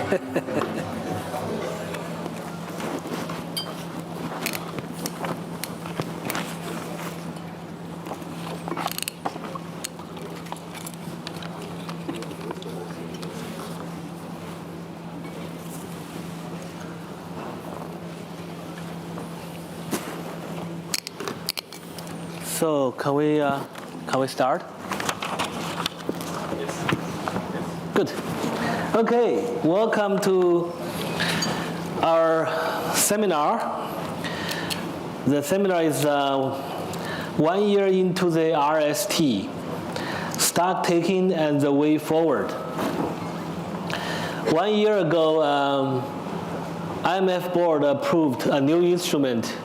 So can we start? Yes. Good. Okay, welcome to our seminar. The seminar is 1 year into the RST, Stocktaking and the Way Forward. 1 year ago, IMF board approved a new instrument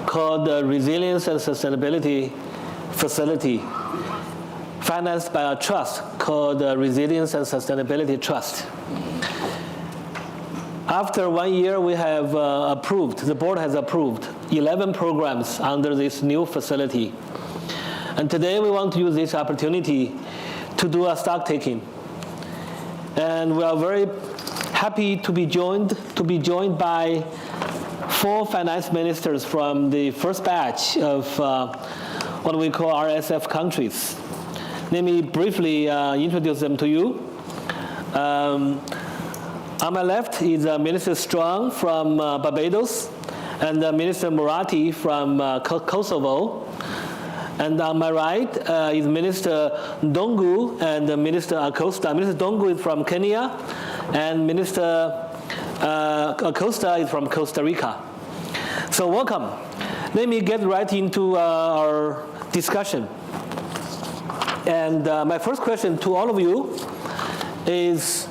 called the Resilience and Sustainability Facility, financed by a trust called the Resilience and Sustainability Trust. After 1 year, we have the board has approved 11 programs under this new facility. And today we want to use this opportunity to do a stock taking. And we are very happy to be joined by 4 finance ministers from the first batch of what we call RSF countries. Let me briefly introduce them to you. On my left is Minister Strong from Barbados, and Minister Murati from Kosovo. And on my right is Minister Dongu and Minister Acosta. Minister Dongu is from Kenya, and Minister Acosta is from Costa Rica. So welcome. Let me get right into our discussion. And my first question to all of you is,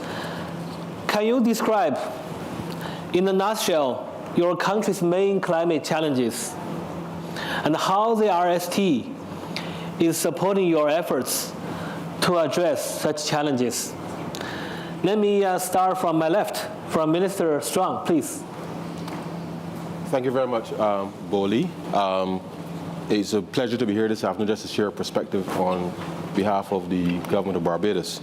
can you describe, in a nutshell, your country's main climate challenges and how the RST is supporting your efforts to address such challenges? Let me start from my left, from Minister Strong, please. Thank you very much, Boli. It's a pleasure to be here this afternoon just to share a perspective on behalf of the government of Barbados.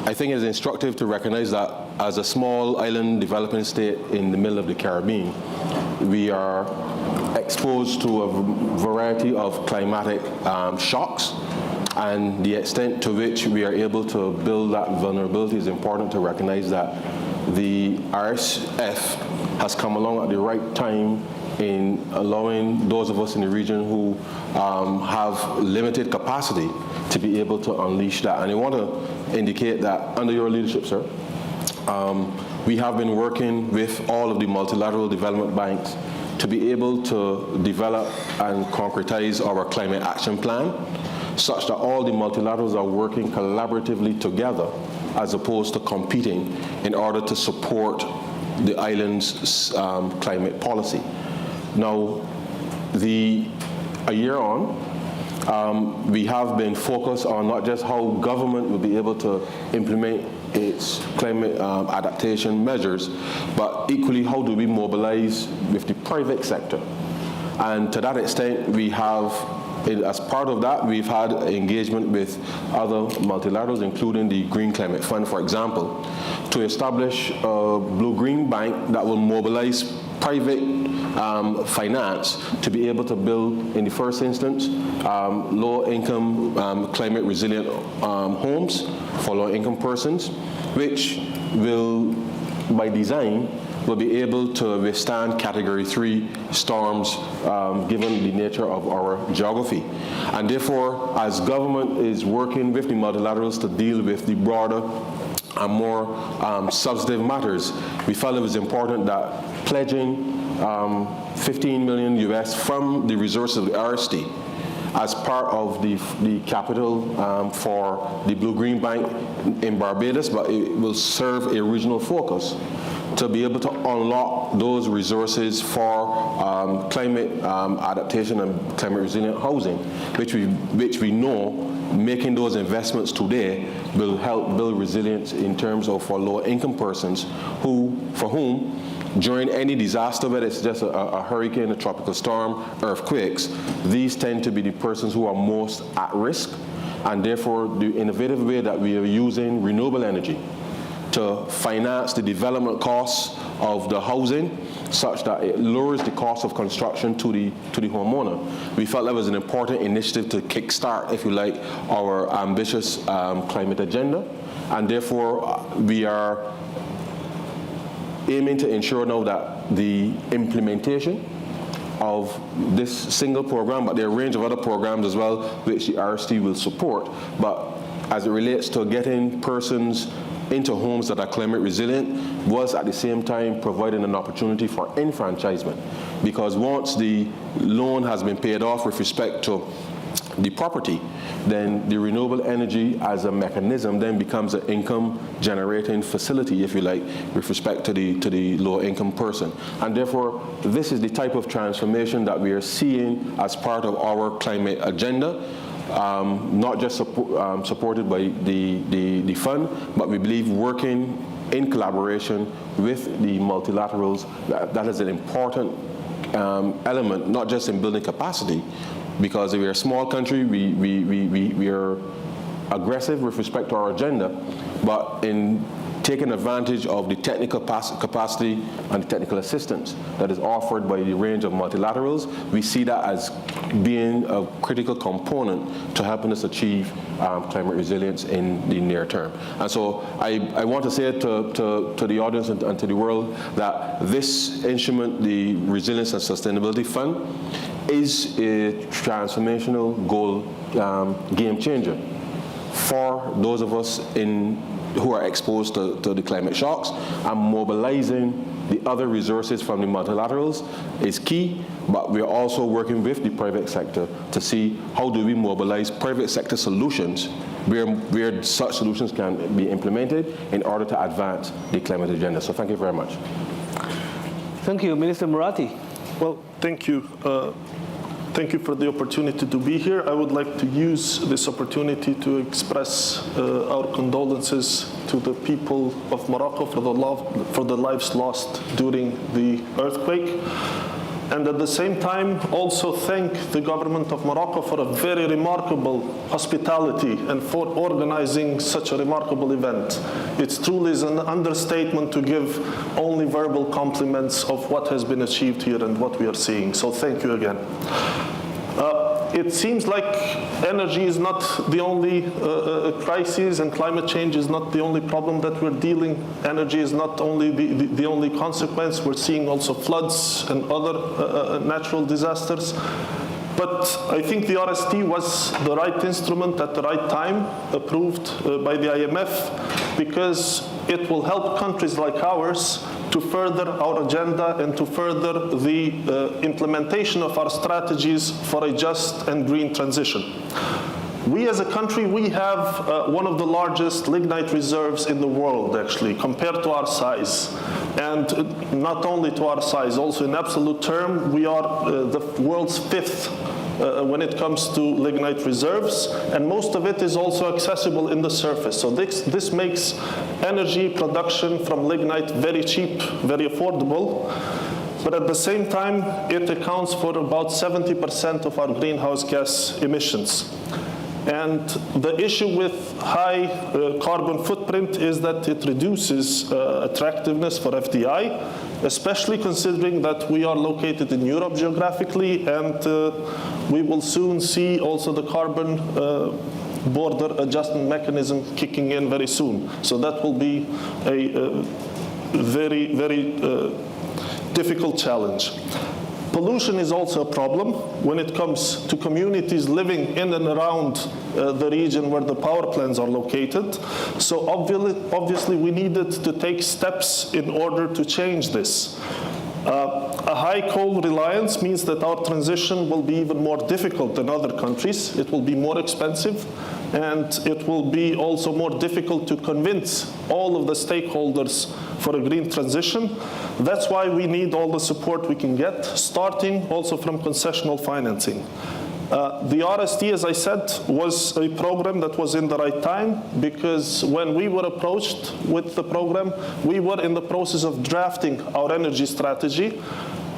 I think it's instructive to recognize that as a small island developing state in the middle of the Caribbean, we are exposed to a variety of climatic shocks, and the extent to which we are able to build that vulnerability is important to recognize that the RSF has come along at the right time in allowing those of us in the region who have limited capacity to be able to unleash that. And I want to indicate that under your leadership, sir, we have been working with all of the multilateral development banks to be able to develop and concretize our climate action plan, such that all the multilaterals are working collaboratively together as opposed to competing in order to support the island's climate policy. Now, a year on, we have been focused on not just how government will be able to implement its climate adaptation measures, but equally how do we mobilize with the private sector. And to that extent, we have, as part of that, we've had engagement with other multilaterals, including the Green Climate Fund, for example, to establish a blue-green bank that will mobilize private finance to be able to build, in the first instance, low-income, climate-resilient homes for low-income persons, which will, by design, will be able to withstand Category 3 storms given the nature of our geography. And therefore, as government is working with the multilaterals to deal with the broader and more substantive matters, we felt it was important that pledging 15 million US from the resources of the RST as part of the capital for the Blue-Green Bank in Barbados, but it will serve a regional focus to be able to unlock those resources for climate adaptation and climate resilient housing, which we know making those investments today will help build resilience in terms of for lower income persons for whom during any disaster, whether it's just a hurricane, a tropical storm, earthquakes, these tend to be the persons who are most at risk, and therefore the innovative way that we are using renewable energy to finance the development costs of the housing such that it lowers the cost of construction to the homeowner. We felt that was an important initiative to kickstart, if you like, our ambitious climate agenda, and therefore we are aiming to ensure now that the implementation of this single program, but there are a range of other programs as well which the RST will support, but as it relates to getting persons into homes that are climate resilient, was at the same time providing an opportunity for enfranchisement. Because once the loan has been paid off with respect to the property, then the renewable energy as a mechanism then becomes an income generating facility, if you like, with respect to the low income person. And therefore, this is the type of transformation that we are seeing as part of our climate agenda. Not just supported by the fund, but we believe working in collaboration with the multilaterals, that is an important element, not just in building capacity, because if we're a small country, we are aggressive with respect to our agenda, but in taking advantage of the technical capacity and the technical assistance that is offered by the range of multilaterals, we see that as being a critical component to helping us achieve climate resilience in the near term. And so I want to say to the audience and to the world that this instrument, the Resilience and Sustainability Fund, is a transformational goal game changer for those of us who are exposed to the climate shocks, and mobilizing the other resources from the multilaterals is key, but we're also working with the private sector to see how do we mobilize private sector solutions where such solutions can be implemented in order to advance the climate agenda. So thank you very much. Thank you, Minister Murati. Well, thank you. Thank you for the opportunity to be here. I would like to use this opportunity to express our condolences to the people of Morocco for the lives lost during the earthquake. And at the same time, also thank the government of Morocco for a very remarkable hospitality and for organizing such a remarkable event. It truly is an understatement to give only verbal compliments of what has been achieved here and what we are seeing. So thank you again. It seems like energy is not the only crisis, and climate change is not the only problem that we're dealing. Energy is not only the only consequence. We're seeing also floods and other natural disasters. But I think the RST was the right instrument at the right time, approved by the IMF, because it will help countries like ours to further our agenda and to further the implementation of our strategies for a just and green transition. We as a country, we have one of the largest lignite reserves in the world, actually, compared to our size. And not only to our size, also in absolute term, we are the world's fifth when it comes to lignite reserves, and most of it is also accessible in the surface. So this makes energy production from lignite very cheap, very affordable, but at the same time, it accounts for about 70% of our greenhouse gas emissions. And the issue with high carbon footprint is that it reduces attractiveness for FDI, especially considering that we are located in Europe geographically, and we will soon see also the carbon border adjustment mechanism kicking in very soon. So that will be a very, very difficult challenge. Pollution is also a problem when it comes to communities living in and around the region where the power plants are located. So obviously we needed to take steps in order to change this. A high coal reliance means that our transition will be even more difficult than other countries. It will be more expensive, and it will be also more difficult to convince all of the stakeholders for a green transition. That's why we need all the support we can get, starting also from concessional financing. The RST, as I said, was a program that was in the right time, because when we were approached with the program, we were in the process of drafting our energy strategy,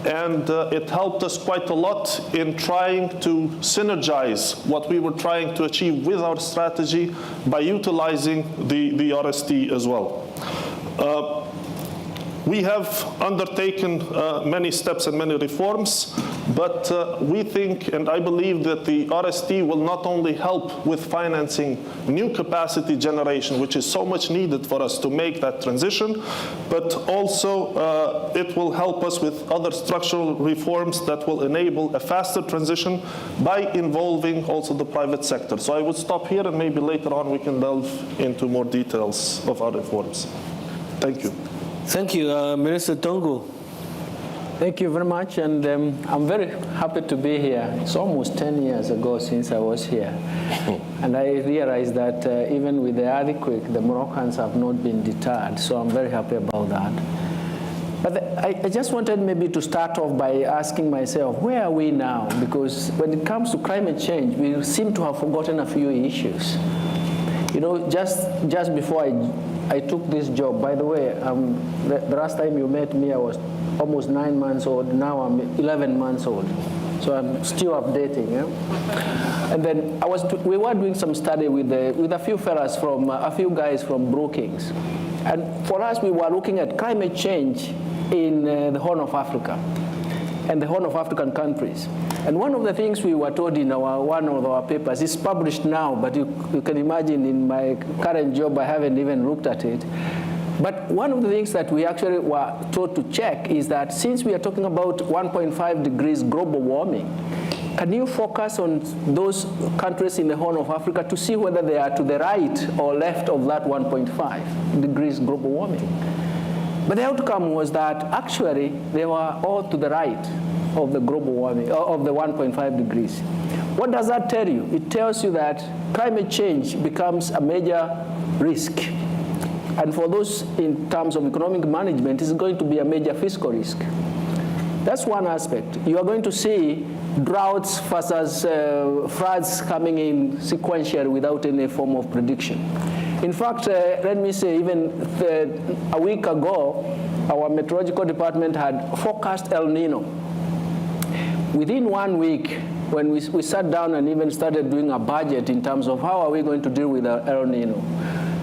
and it helped us quite a lot in trying to synergize what we were trying to achieve with our strategy by utilizing the RST as well. We have undertaken many steps and many reforms, but we think, and I believe, that the RST will not only help with financing new capacity generation, which is so much needed for us to make that transition, but also it will help us with other structural reforms that will enable a faster transition by involving also the private sector. So I would stop here, and maybe later on we can delve into more details of our reforms. Thank you. Thank you, Minister Tongu. Thank you very much, and I'm very happy to be here. It's almost 10 years ago since I was here, and I realized that even with the earthquake, the Moroccans have not been deterred, so I'm very happy about that. But I just wanted maybe to start off by asking myself, where are we now? Because when it comes to climate change, we seem to have forgotten a few issues. You know, just before I took this job, by the way, the last time you met me, I was almost 9 months old. Now I'm 11 months old. So I'm still updating. Yeah? And then we were doing some study with a few fellas from, a few guys from Brookings. And for us, we were looking at climate change in the Horn of Africa and the Horn of African countries. And one of the things we were told in one of our papers is published now, but you can imagine in my current job, I haven't even looked at it. But one of the things that we actually were told to check is that since we are talking about 1.5 degrees global warming, can you focus on those countries in the Horn of Africa to see whether they are to the right or left of that 1.5 degrees global warming? But the outcome was that actually they were all to the right of the global warming, of the 1.5 degrees. What does that tell you? It tells you that climate change becomes a major risk. And for those in terms of economic management, it's going to be a major fiscal risk. That's one aspect. You are going to see droughts versus floods coming in sequentially without any form of prediction. In fact, let me say, even a week ago, our meteorological department had forecast El Nino. Within 1 week, when we sat down and even started doing a budget in terms of how are we going to deal with El Nino.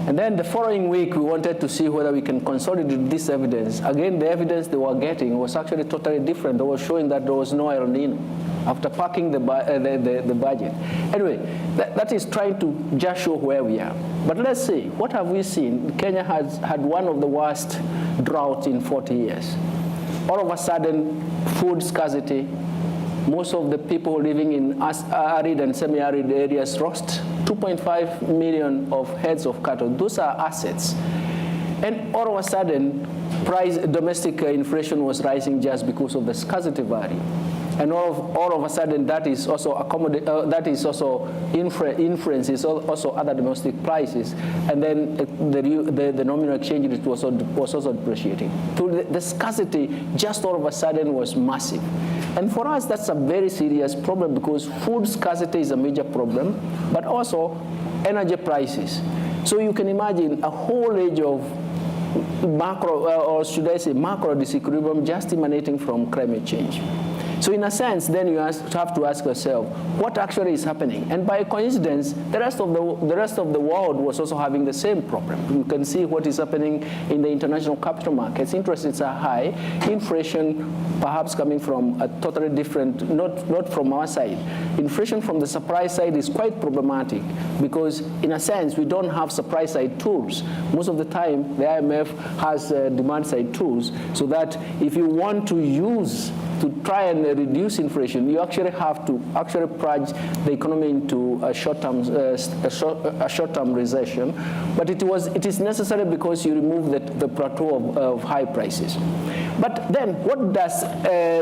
And then the following week, we wanted to see whether we can consolidate this evidence. Again, the evidence they were getting was actually totally different. They were showing that there was no El Nino after packing the budget. Anyway, that is trying to just show where we are. But let's see, what have we seen? Kenya has had one of the worst droughts in 40 years. All of a sudden, food scarcity. Most of the people living in arid and semi-arid areas lost 2.5 million of heads of cattle. Those are assets. And all of a sudden, domestic inflation was rising just because of the scarcity value. And all of a sudden, that is also influences also other domestic prices. And then the nominal exchange rate was also depreciating. So the scarcity just all of a sudden was massive. And for us, that's a very serious problem because food scarcity is a major problem, but also energy prices. So you can imagine a whole range of macro, or should I say macro disequilibrium just emanating from climate change. So in a sense, then you have to ask yourself, what actually is happening? And by coincidence, the rest of the world was also having the same problem. You can see what is happening in the international capital markets. Interest rates are high. Inflation perhaps coming from a totally different, not from our side. Inflation from the supply side is quite problematic because in a sense, we don't have supply side tools. Most of the time, the IMF has demand side tools so that if you want to try and reduce inflation, you actually have to plunge the economy into a short-term recession. But it is necessary because you remove the plateau of high prices. But then, what does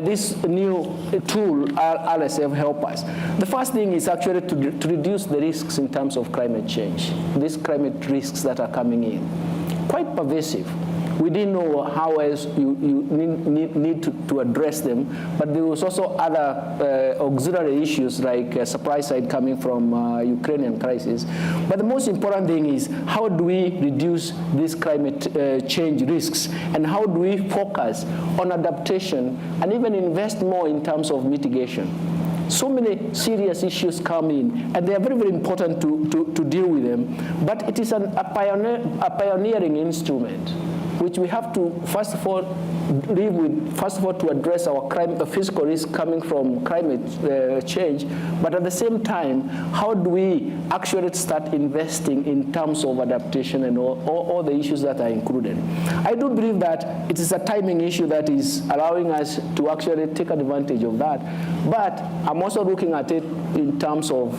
this new tool, RSF, help us? The first thing is actually to reduce the risks in terms of climate change. These climate risks that are coming in, quite pervasive. We didn't know how else you need to address them, but there was also other auxiliary issues like supply side coming from Ukrainian crisis. But the most important thing is how do we reduce these climate change risks, and how do we focus on adaptation and even invest more in terms of mitigation. So many serious issues come in, and they are very, very important to deal with them, but it is a pioneering instrument. which we have to, first of all, live with, first of all, to address our physical risk coming from climate change, but at the same time, how do we actually start investing in terms of adaptation and all the issues that are included? I do believe that it is a timing issue that is allowing us to actually take advantage of that, but I'm also looking at it in terms of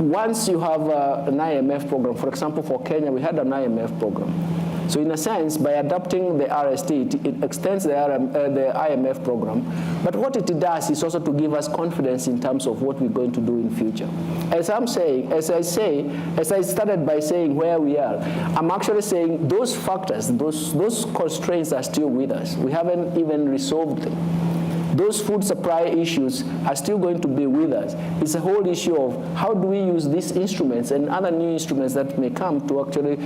once you have an IMF program. For example, for Kenya, we had an IMF program. So in a sense, by adopting the RST, it extends the IMF program. But what it does is also to give us confidence in terms of what we're going to do in future. As I started by saying where we are, I'm actually saying those factors, those constraints are still with us. We haven't even resolved them. Those food supply issues are still going to be with us. It's a whole issue of how do we use these instruments and other new instruments that may come to actually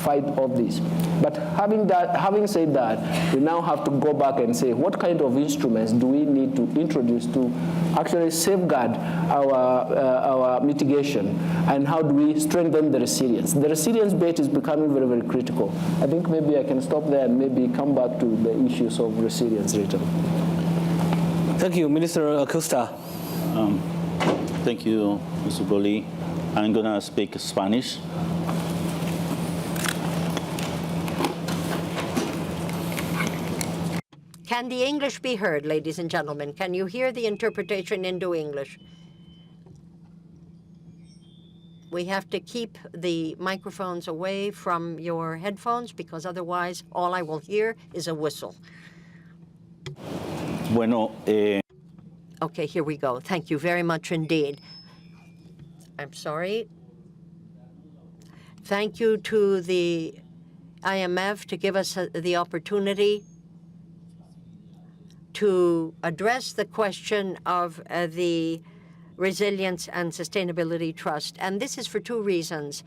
fight off this. But having said that, we now have to go back and say, what kind of instruments do we need to introduce to actually safeguard our mitigation, and how do we strengthen the resilience? The resilience bit is becoming very, very critical. I think maybe I can stop there and maybe come back to the issues of resilience later. Thank you, Minister Acosta. Thank you, Mr. Boli. I'm going to speak Spanish. Can the English be heard, ladies and gentlemen? Can you hear the interpretation into English? We have to keep the microphones away from your headphones because otherwise all I will hear is a whistle. Bueno, Okay, here we go. Thank you very much indeed. I'm sorry. Thank you to the IMF to give us the opportunity to address the question of the Resilience and Sustainability Trust. And this is for two reasons.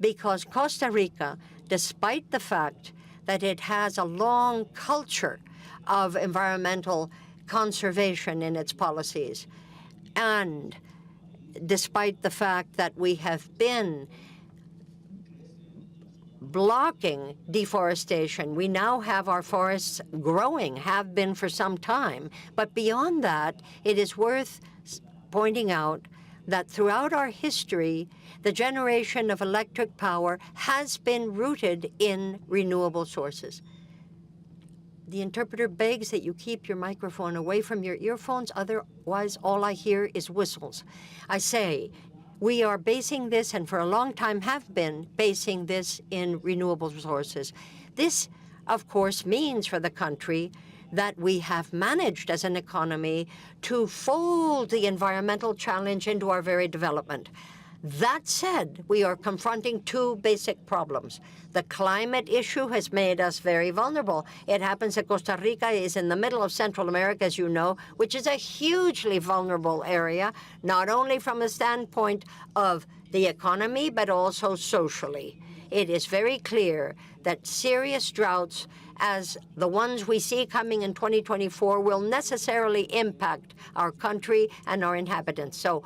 Because Costa Rica, despite the fact that it has a long culture of environmental conservation in its policies, and despite the fact that we have been blocking deforestation, we now have our forests growing, have been for some time. But beyond that, it is worth pointing out that throughout our history, the generation of electric power has been rooted in renewable sources. The interpreter begs that you keep your microphone away from your earphones, otherwise all I hear is whistles. I say, we are basing this, and for a long time have been basing this in renewable sources. This, of course, means for the country that we have managed as an economy to fold the environmental challenge into our very development. That said, we are confronting two basic problems. The climate issue has made us very vulnerable. It happens that Costa Rica is in the middle of Central America, as you know, which is a hugely vulnerable area, not only from the standpoint of the economy, but also socially. It is very clear that serious droughts, as the ones we see coming in 2024, will necessarily impact our country and our inhabitants. So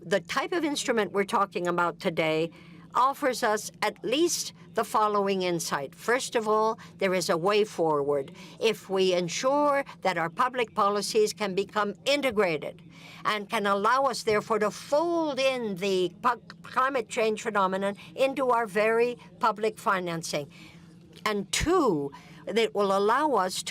the type of instrument we're talking about today offers us at least the following insight. First of all, there is a way forward. If we ensure that our public policies can become integrated and can allow us, therefore, to fold in the climate change phenomenon into our very public financing. And two, it will allow us,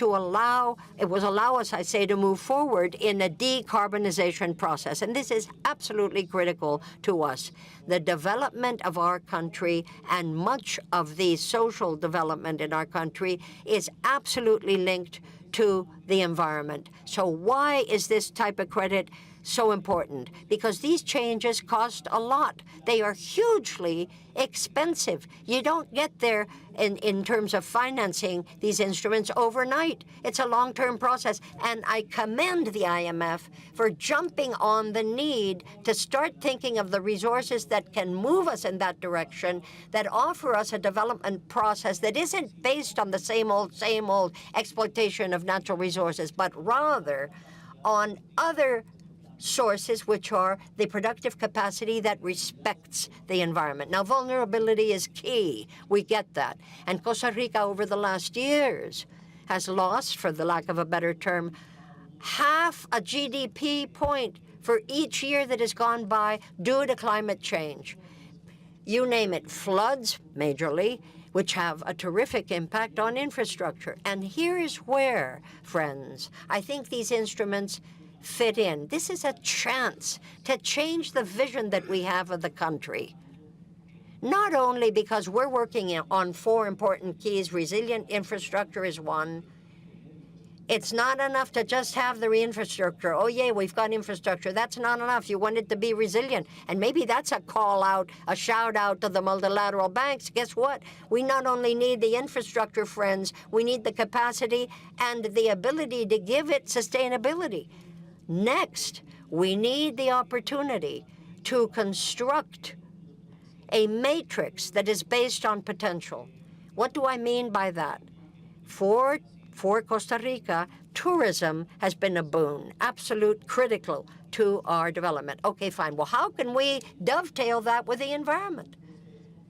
I say, to move forward in a decarbonization process. And this is absolutely critical to us. The development of our country and much of the social development in our country is absolutely linked to the environment. So why is this type of credit so important? Because these changes cost a lot. They are hugely expensive. You don't get there in terms of financing these instruments overnight. It's a long-term process. And I commend the IMF for jumping on the need to start thinking of the resources that can move us in that direction, that offer us a development process that isn't based on the same old exploitation of natural resources, but rather on other sources, which are the productive capacity that respects the environment. Now, vulnerability is key. We get that. And Costa Rica, over the last years, has lost, for the lack of a better term, half a GDP point for each year that has gone by due to climate change. You name it, floods, majorly, which have a terrific impact on infrastructure. And here is where, friends, I think these instruments fit in. This is a chance to change the vision that we have of the country. Not only because we're working on 4 important keys, resilient infrastructure is one. It's not enough to just have the infrastructure. Oh, yeah, we've got infrastructure. That's not enough. You want it to be resilient. And maybe that's a call out, a shout out to the multilateral banks. Guess what? We not only need the infrastructure, friends, we need the capacity and the ability to give it sustainability. Next, we need the opportunity to construct a matrix that is based on potential. What do I mean by that? For Costa Rica, tourism has been a boon, absolute critical to our development. Okay, fine. Well, how can we dovetail that with the environment?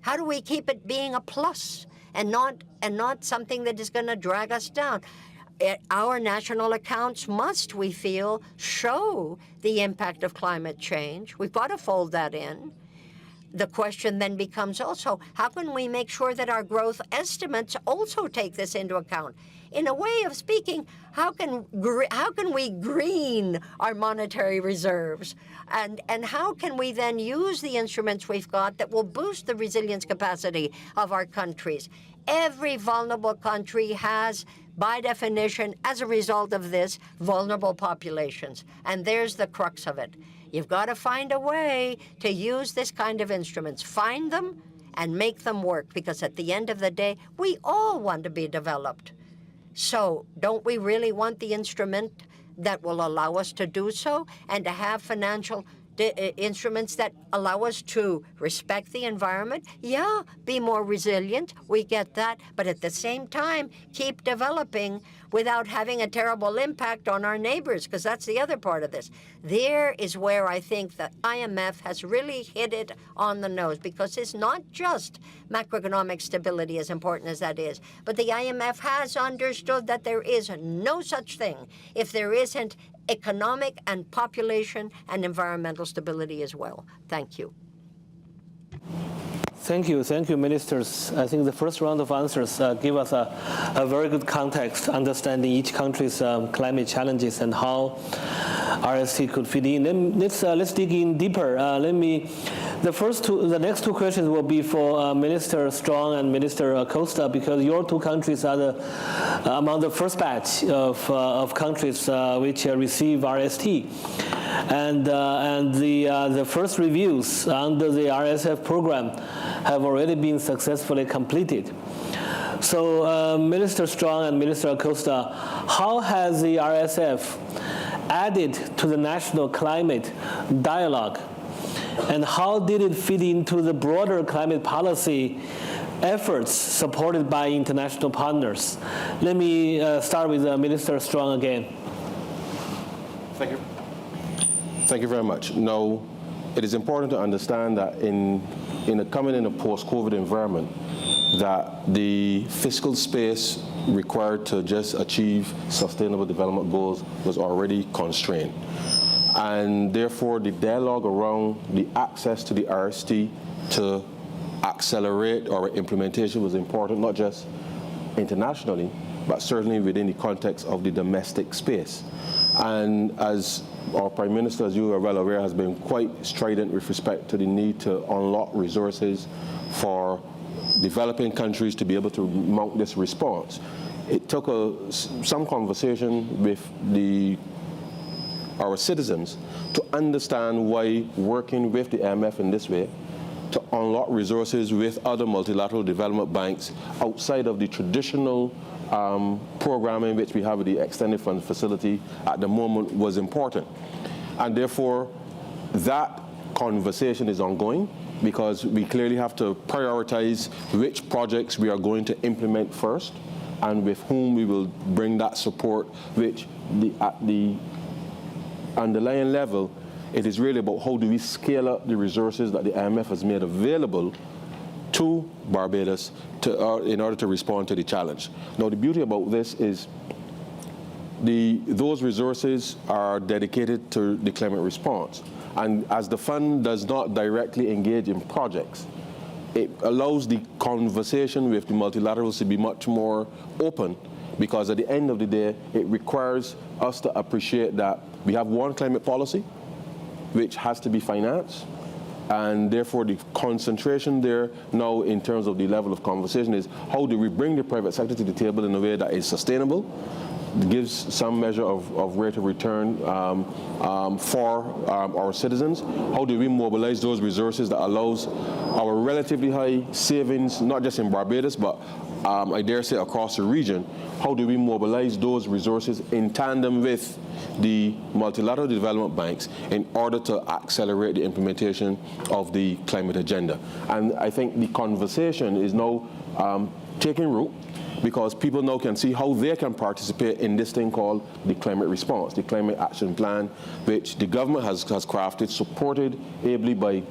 How do we keep it being a plus and not something that is going to drag us down? Our national accounts must, we feel, show the impact of climate change. We've got to fold that in. The question then becomes also, how can we make sure that our growth estimates also take this into account? In a way of speaking, how can we green our monetary reserves? And how can we then use the instruments we've got that will boost the resilience capacity of our countries? Every vulnerable country has, by definition, as a result of this, vulnerable populations. And there's the crux of it. You've got to find a way to use this kind of instruments. Find them and make them work, because at the end of the day, we all want to be developed. So don't we really want the instrument that will allow us to do so, and to have financial instruments that allow us to respect the environment? Yeah, be more resilient, we get that, but at the same time, keep developing without having a terrible impact on our neighbors, because that's the other part of this. There is where I think the IMF has really hit it on the nose, because it's not just macroeconomic stability, as important as that is, but the IMF has understood that there is no such thing if there isn't economic and population and environmental stability as well. Thank you. Thank you, ministers. I think the first round of answers give us a very good context, understanding each country's climate challenges and how RST could fit in. Let's dig in deeper. The next 2 questions will be for Minister Strong and Minister Costa, because your 2 countries are among the first batch of countries which receive RST. And the first reviews under the RSF program have already been successfully completed. So Minister Strong and Minister Acosta, how has the RSF added to the national climate dialogue? And how did it fit into the broader climate policy efforts supported by international partners? Let me start with Minister Strong again. Thank you. Thank you very much. Now, it is important to understand that coming in a post-COVID environment, that the fiscal space required to just achieve sustainable development goals was already constrained. And therefore, the dialogue around the access to the RST to accelerate our implementation was important, not just internationally, but certainly within the context of the domestic space. And as our Prime Minister, as you are well aware, has been quite strident with respect to the need to unlock resources for developing countries to be able to mount this response. It took some conversation with our citizens to understand why working with the IMF in this way to unlock resources with other multilateral development banks outside of the traditional programming which we have with the Extended Fund Facility at the moment was important. And therefore, that conversation is ongoing, because we clearly have to prioritize which projects we are going to implement first and with whom we will bring that support, which at the underlying level, it is really about how do we scale up the resources that the IMF has made available to Barbados in order to respond to the challenge. Now, the beauty about this is those resources are dedicated to the climate response. And as the fund does not directly engage in projects, it allows the conversation with the multilaterals to be much more open, because at the end of the day, it requires us to appreciate that we have one climate policy, which has to be financed, and therefore the concentration there now in terms of the level of conversation is how do we bring the private sector to the table in a way that is sustainable, gives some measure of rate of return for our citizens. How do we mobilize those resources that allows our relatively high savings, not just in Barbados, but I dare say across the region? How do we mobilize those resources in tandem with the multilateral development banks in order to accelerate the implementation of the climate agenda? And I think the conversation is now taking root, because people now can see how they can participate in this thing called the climate response, the climate action plan, which the government has crafted, supported ably by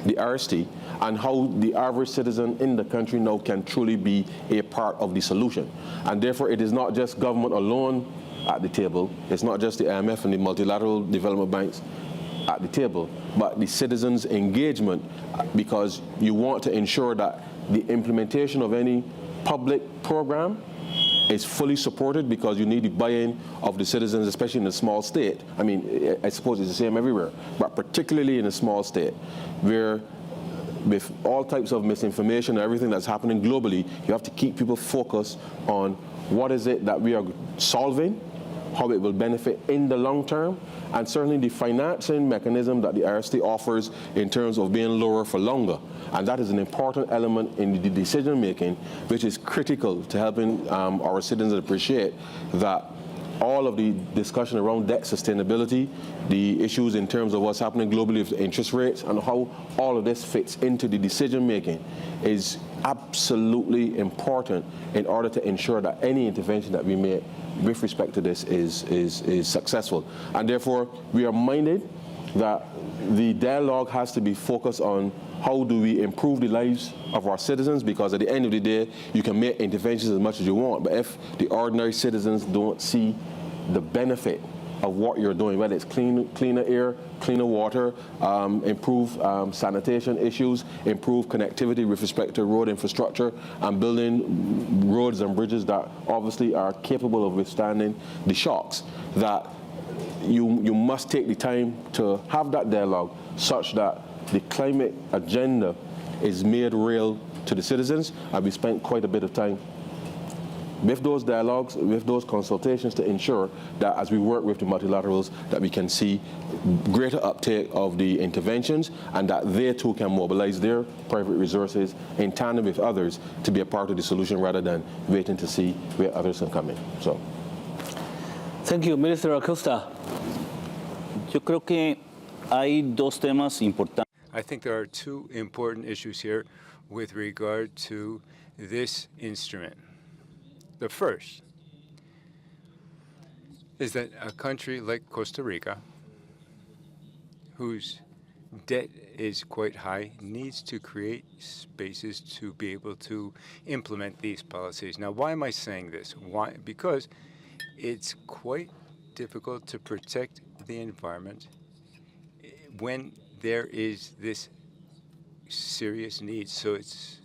the RST, and how the average citizen in the country now can truly be a part of the solution. And therefore, it is not just government alone at the table, it's not just the IMF and the multilateral development banks at the table, but the citizens' engagement, because you want to ensure that the implementation of any public program is fully supported, because you need the buy-in of the citizens, especially in a small state. I mean, I suppose it's the same everywhere, but particularly in a small state where with all types of misinformation and everything that's happening globally, you have to keep people focused on what is it that we are solving, how it will benefit in the long term, and certainly the financing mechanism that the RST offers in terms of being lower for longer. And that is an important element in the decision making, which is critical to helping our citizens appreciate that all of the discussion around debt sustainability, the issues in terms of what's happening globally with interest rates, and how all of this fits into the decision making is absolutely important in order to ensure that any intervention that we make with respect to this is successful. And therefore, we are minded that the dialogue has to be focused on how do we improve the lives of our citizens, because at the end of the day, you can make interventions as much as you want, but if the ordinary citizens don't see the benefit of what you're doing, whether it's cleaner air, cleaner water, improve sanitation issues, improve connectivity with respect to road infrastructure, and building roads and bridges that obviously are capable of withstanding the shocks, that you must take the time to have that dialogue such that the climate agenda is made real to the citizens. And we spent quite a bit of time with those dialogues, with those consultations, to ensure that as we work with the multilaterals, that we can see greater uptake of the interventions, and that they too can mobilize their private resources in tandem with others to be a part of the solution rather than waiting to see where others can come in. So, Thank you, Minister Acosta. Yo creo que hay dos temas importantes. I think there are two important issues here with regard to this instrument. The first is that a country like Costa Rica, whose debt is quite high, needs to create spaces to be able to implement these policies. Now, why am I saying this? Why? Because it's quite difficult to protect the environment when there is this serious need. So it's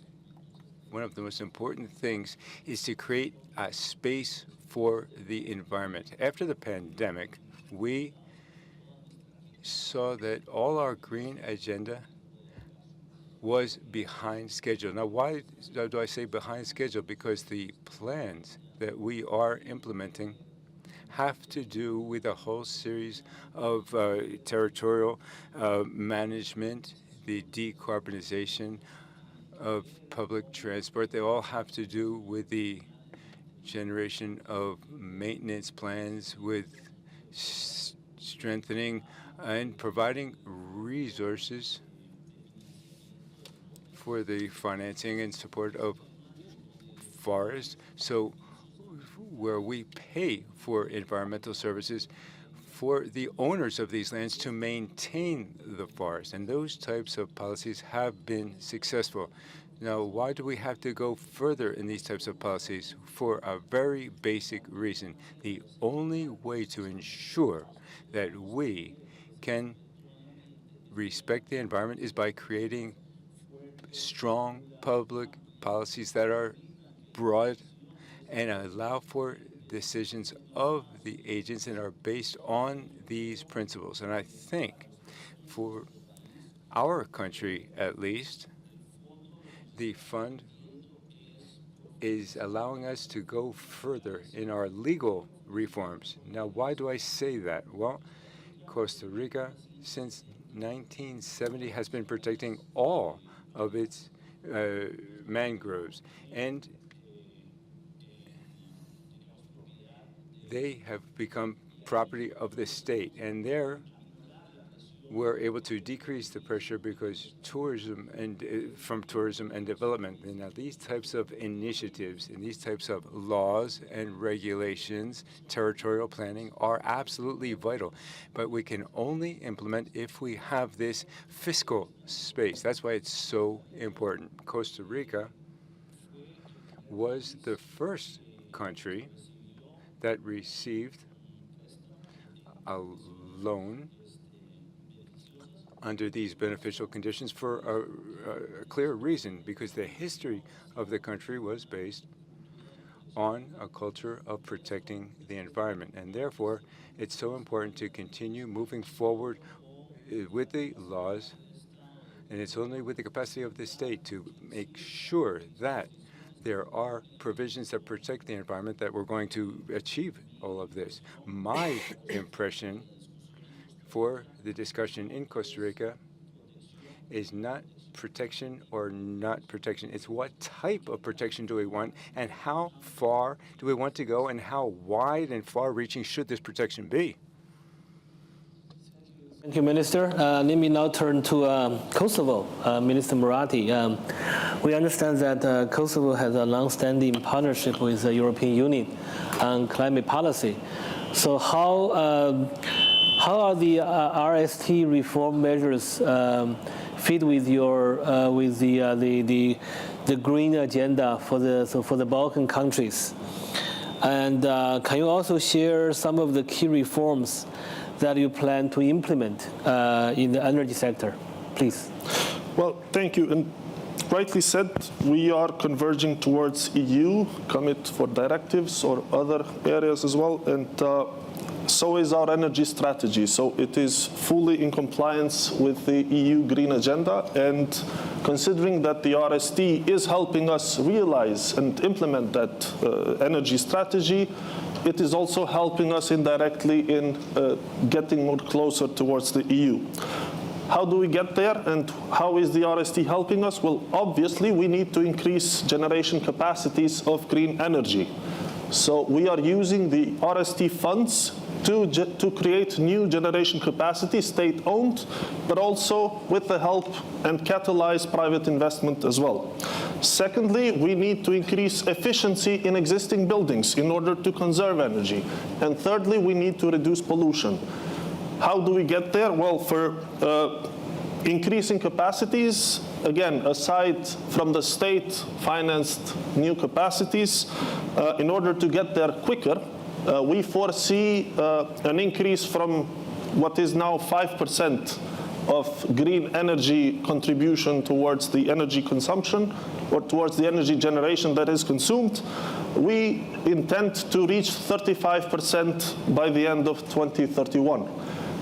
one of the most important things is to create a space for the environment. After the pandemic, we saw that all our green agenda was behind schedule. Now, why do I say behind schedule? Because the plans that we are implementing have to do with a whole series of territorial management, the decarbonization of public transport. They all have to do with the generation of maintenance plans, with strengthening and providing resources for the financing and support of forests. So where we pay for environmental services for the owners of these lands to maintain the forest. And those types of policies have been successful. Now, why do we have to go further in these types of policies? For a very basic reason. The only way to ensure that we can respect the environment is by creating strong public policies that are broad and allow for decisions of the agents and are based on these principles. And I think for our country, at least, the fund is allowing us to go further in our legal reforms. Now, why do I say that? Well, Costa Rica, since 1970, has been protecting all of its mangroves, and they have become property of the state. And there, we're able to decrease the pressure because tourism and from tourism and development. And now these types of initiatives and these types of laws and regulations, territorial planning, are absolutely vital. But we can only implement if we have this fiscal space. That's why it's so important. Costa Rica was the first country that received a loan under these beneficial conditions for a clear reason, because the history of the country was based on a culture of protecting the environment. And therefore, it's so important to continue moving forward with the laws, and it's only with the capacity of the state to make sure that there are provisions that protect the environment that we're going to achieve all of this. My impression for the discussion in Costa Rica is not protection or not protection. It's what type of protection do we want, and how far do we want to go, and how wide and far-reaching should this protection be? Thank you, Minister. Let me now turn to Kosovo, Minister Moratti. We understand that Kosovo has a long-standing partnership with the European Union on climate policy. So how are the RST reform measures fit with your with the green agenda for the Balkan countries? And can you also share some of the key reforms that you plan to implement in the energy sector, please? Well, thank you. And rightly said, we are converging towards EU commit for directives or other areas as well, and so is our energy strategy. So it is fully in compliance with the EU Green Agenda, and considering that the RST is helping us realize and implement that energy strategy, it is also helping us indirectly in getting more closer towards the EU. How do we get there, and how is the RST helping us? Well, obviously, we need to increase generation capacities of green energy. So we are using the RST funds to create new generation capacity, state-owned, but also with the help and catalyze private investment as well. Secondly, we need to increase efficiency in existing buildings in order to conserve energy. And thirdly, we need to reduce pollution. How do we get there? Well, for increasing capacities, again, aside from the state-financed new capacities, in order to get there quicker, we foresee an increase from what is now 5% of green energy contribution towards the energy consumption or towards the energy generation that is consumed. We intend to reach 35% by the end of 2031.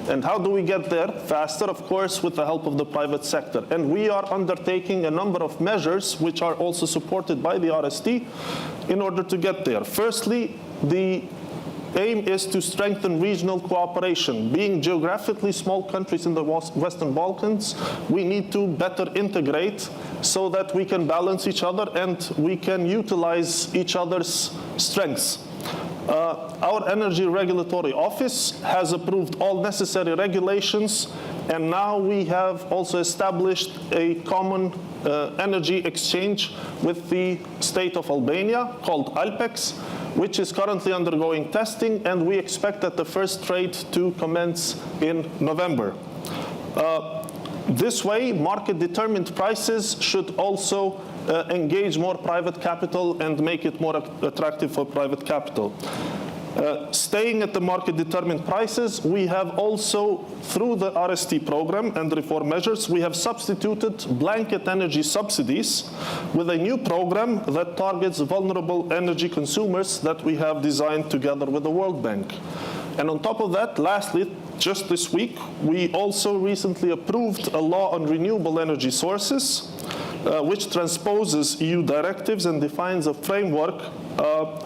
And how do we get there faster? Of course, with the help of the private sector. And we are undertaking a number of measures which are also supported by the RST in order to get there. Firstly, the aim is to strengthen regional cooperation. Being geographically small countries in the Western Balkans, we need to better integrate so that we can balance each other and we can utilize each other's strengths. Our Energy Regulatory Office has approved all necessary regulations, and now we have also established a common energy exchange with the state of Albania called ALPEX, which is currently undergoing testing, and we expect that the first trade to commence in November. This way, market-determined prices should also engage more private capital and make it more attractive for private capital. Staying at the market-determined prices, we have also, through the RST program and reform measures, we have substituted blanket energy subsidies with a new program that targets vulnerable energy consumers that we have designed together with the World Bank. And on top of that, lastly, just this week, we also recently approved a law on renewable energy sources, which transposes EU directives and defines a framework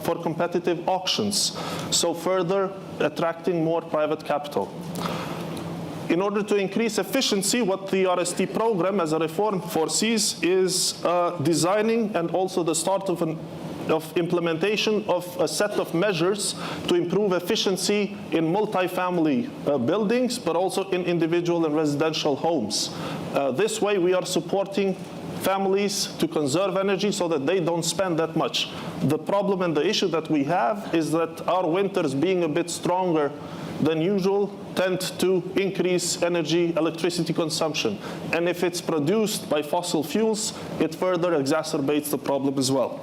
for competitive auctions, so further attracting more private capital. In order to increase efficiency, what the RST program as a reform foresees is designing and also the start of implementation of a set of measures to improve efficiency in multifamily buildings, but also in individual and residential homes. This way, we are supporting families to conserve energy so that they don't spend that much. The problem and the issue that we have is that our winters, being a bit stronger than usual, tend to increase electricity consumption. And if it's produced by fossil fuels, it further exacerbates the problem as well.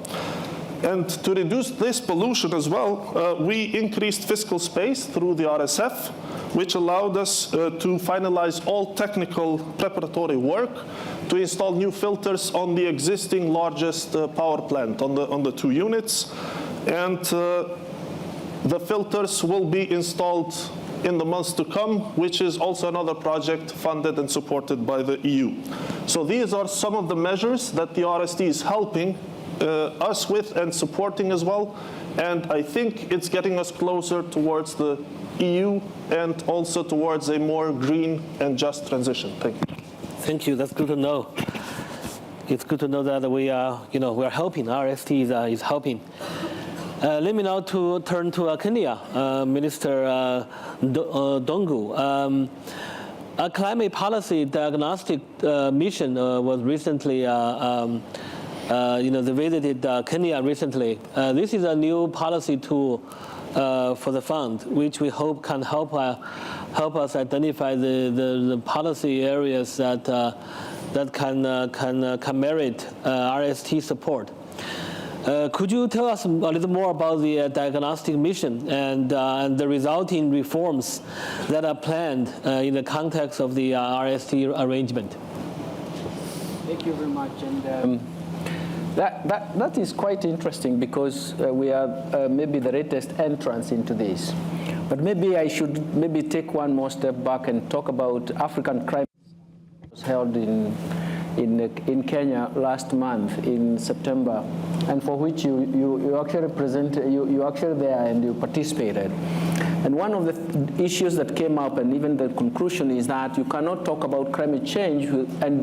And to reduce this pollution as well, we increased fiscal space through the RSF, which allowed us to finalize all technical preparatory work to install new filters on the existing largest power plant, on the 2 units. And the filters will be installed in the months to come, which is also another project funded and supported by the EU. So these are some of the measures that the RST is helping us with and supporting as well. And I think it's getting us closer towards the EU and also towards a more green and just transition. Thank you. Thank you. That's good to know. It's good to know that we are helping. RST is helping. Let me now turn to Kenya, Minister Dongu. A climate policy diagnostic mission was recently, they visited Kenya recently. This is a new policy tool for the fund, which we hope can help us identify the policy areas that can merit RST support. Could you tell us a little more about the diagnostic mission and the resulting reforms that are planned in the context of the RST arrangement? Thank you very much. And that is quite interesting because we are maybe the latest entrance into this. But maybe I should take one more step back and talk about African crime was held in Kenya last month in September, and for which you actually there and you participated. And one of the issues that came up, and even the conclusion, is that you cannot talk about climate change and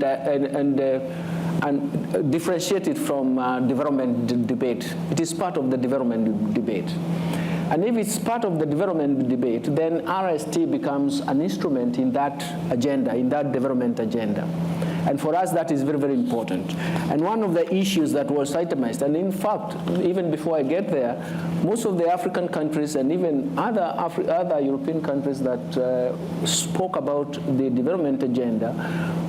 differentiate it from development debate. It is part of the development debate. And if it's part of the development debate, then RST becomes an instrument in that agenda, in that development agenda. And for us, that is very, very important. And one of the issues that was itemized, and in fact, even before I get there, most of the African countries and even other European countries that spoke about the development agenda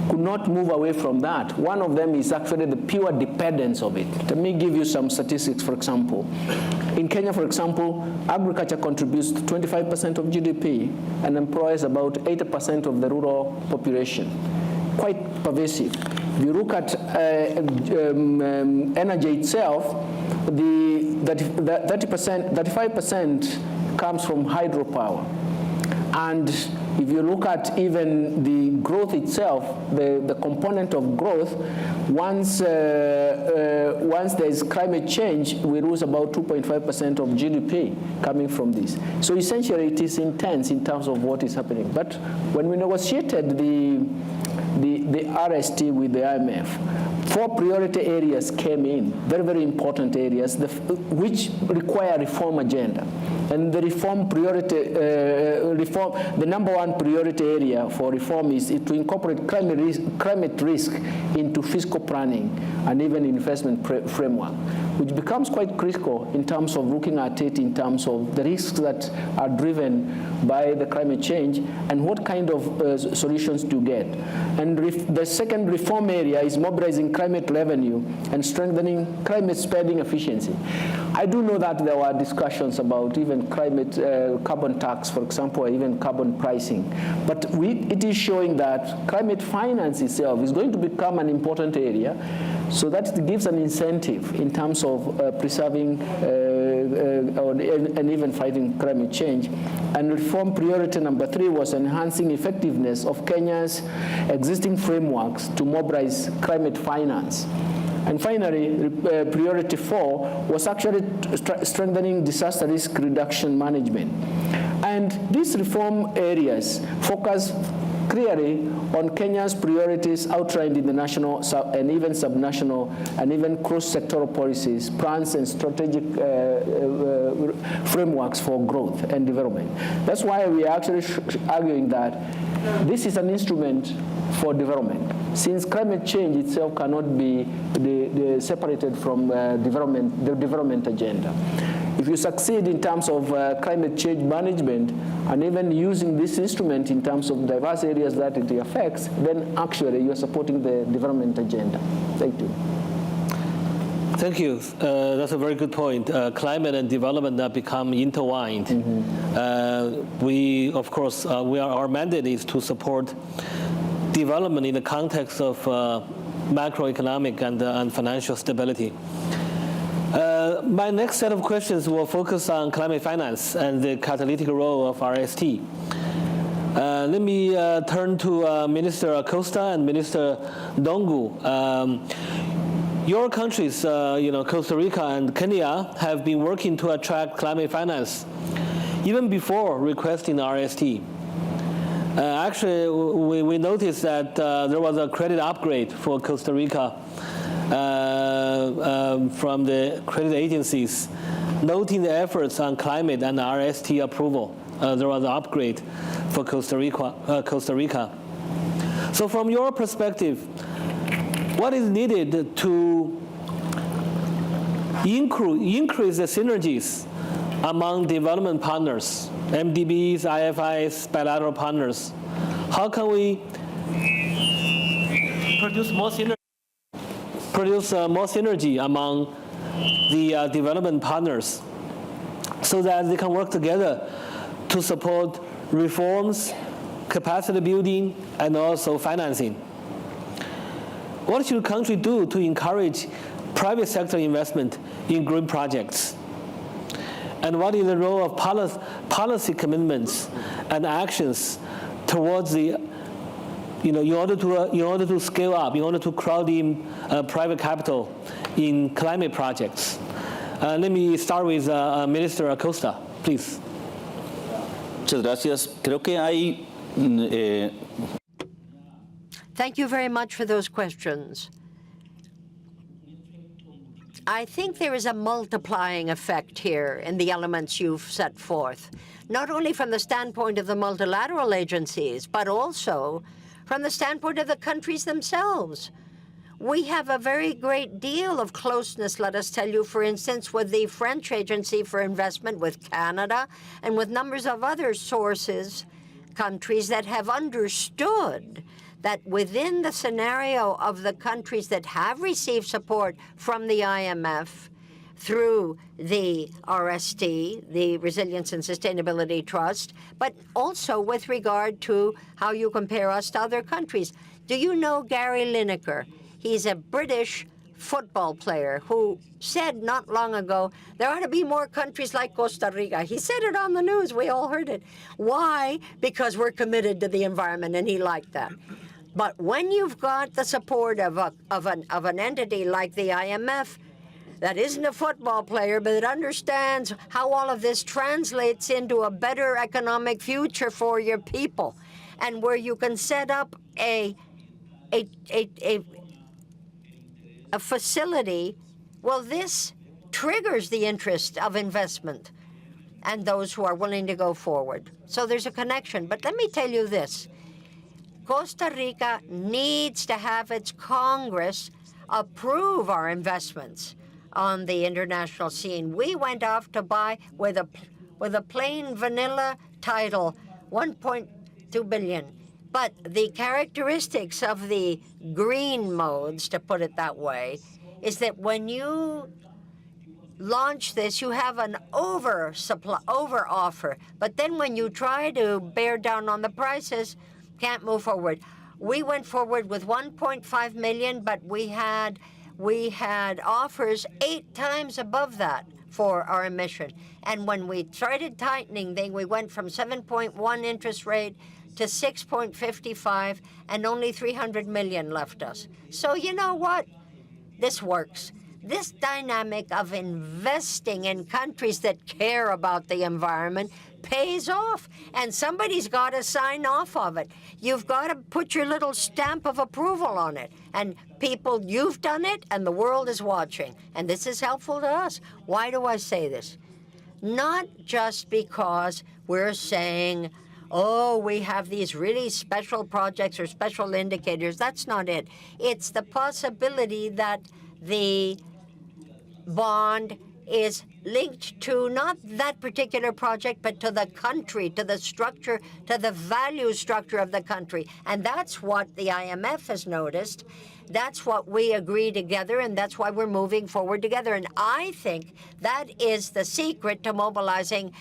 could not move away from that. One of them is actually the pure dependence of it. Let me give you some statistics, for example. In Kenya, for example, agriculture contributes to 25% of GDP and employs about 80% of the rural population. Quite pervasive. If you look at energy itself, the 35% comes from hydropower. And if you look at even the growth itself, the component of growth, once there is climate change, we lose about 2.5% of GDP coming from this. So essentially, it is intense in terms of what is happening. But when we negotiated the RST with the IMF, 4 priority areas came in, very, very important areas, which require a reform agenda. And the reform priority, the number one priority area for reform is to incorporate climate risk into fiscal planning and even investment framework, which becomes quite critical in terms of looking at it in terms of the risks that are driven by the climate change and what kind of solutions to get. And the second reform area is mobilizing climate revenue and strengthening climate spending efficiency. I do know that there were discussions about even carbon tax, for example, or even carbon pricing. But it is showing that climate finance itself is going to become an important area, so that it gives an incentive in terms of preserving and even fighting climate change. And reform priority number 3 was enhancing effectiveness of Kenya's existing frameworks to mobilize climate finance. And finally, priority 4 was actually strengthening disaster risk reduction management. And these reform areas focus clearly on Kenya's priorities outlined in the national and even subnational and even cross-sectoral policies, plans, and strategic frameworks for growth and development. That's why we are actually arguing that this is an instrument for development, since climate change itself cannot be separated from the development agenda. If you succeed in terms of climate change management and even using this instrument in terms of diverse areas that it affects, then actually you're supporting the development agenda. Thank you. Thank you. That's a very good point. Climate and development have become intertwined. We, of course, our mandate is to support development in the context of macroeconomic and financial stability. My next set of questions will focus on climate finance and the catalytic role of RST. Let me turn to Minister Acosta and Minister Dongu. Your countries, Costa Rica and Kenya, have been working to attract climate finance even before requesting RST. Actually, we noticed that there was a credit upgrade for Costa Rica from the credit agencies, noting the efforts on climate and RST approval. There was an upgrade for Costa Rica. So from your perspective, what is needed to increase the synergies among development partners, MDBs, IFIs, bilateral partners? How can we produce more synergy among the development partners so that they can work together to support reforms, capacity building, and also financing? What should the country do to encourage private sector investment in green projects? And what is the role of policy commitments and actions towards the, in order to scale up, in order to crowd in private capital in climate projects? Let me start with Minister Acosta, please. Muchas gracias. Creo que hay. Thank you very much for those questions. I think there is a multiplying effect here in the elements you've set forth, not only from the standpoint of the multilateral agencies, but also from the standpoint of the countries themselves. We have a very great deal of closeness, let us tell you, for instance, with the French Agency for Investment, with Canada, and with numbers of other sources, countries that have understood that within the scenario of the countries that have received support from the IMF through the RST, the Resilience and Sustainability Trust, but also with regard to how you compare us to other countries. Do you know Gary Lineker? He's a British football player who said not long ago, there ought to be more countries like Costa Rica. He said it on the news. We all heard it. Why? Because we're committed to the environment, and he liked that. But when you've got the support of an entity like the IMF that isn't a football player, but it understands how all of this translates into a better economic future for your people, and where you can set up a facility, well, this triggers the interest of investment. and those who are willing to go forward. So there's a connection. But let me tell you this. Costa Rica needs to have its Congress approve our investments on the international scene. We went off to buy with a plain vanilla title, 1.2 billion. But the characteristics of the green modes, to put it that way, is that when you launch this, you have an over offer. But then when you try to bear down on the prices, can't move forward. We went forward with 1.5 million, but we had offers 8 times above that for our emission. And when we started tightening, then we went from 7.1 interest rate to 6.55, and only 300 million left us. So you know what? This works. This dynamic of investing in countries that care about the environment pays off, and somebody's got to sign off of it. You've got to put your little stamp of approval on it. And people, you've done it, and the world is watching. And this is helpful to us. Why do I say this? Not just because we're saying, oh, we have these really special projects or special indicators. That's not it. It's the possibility that the bond is linked to not that particular project, but to the country, to the structure, to the value structure of the country. And that's what the IMF has noticed. That's what we agree together, and that's why we're moving forward together. And I think that is the secret to mobilizing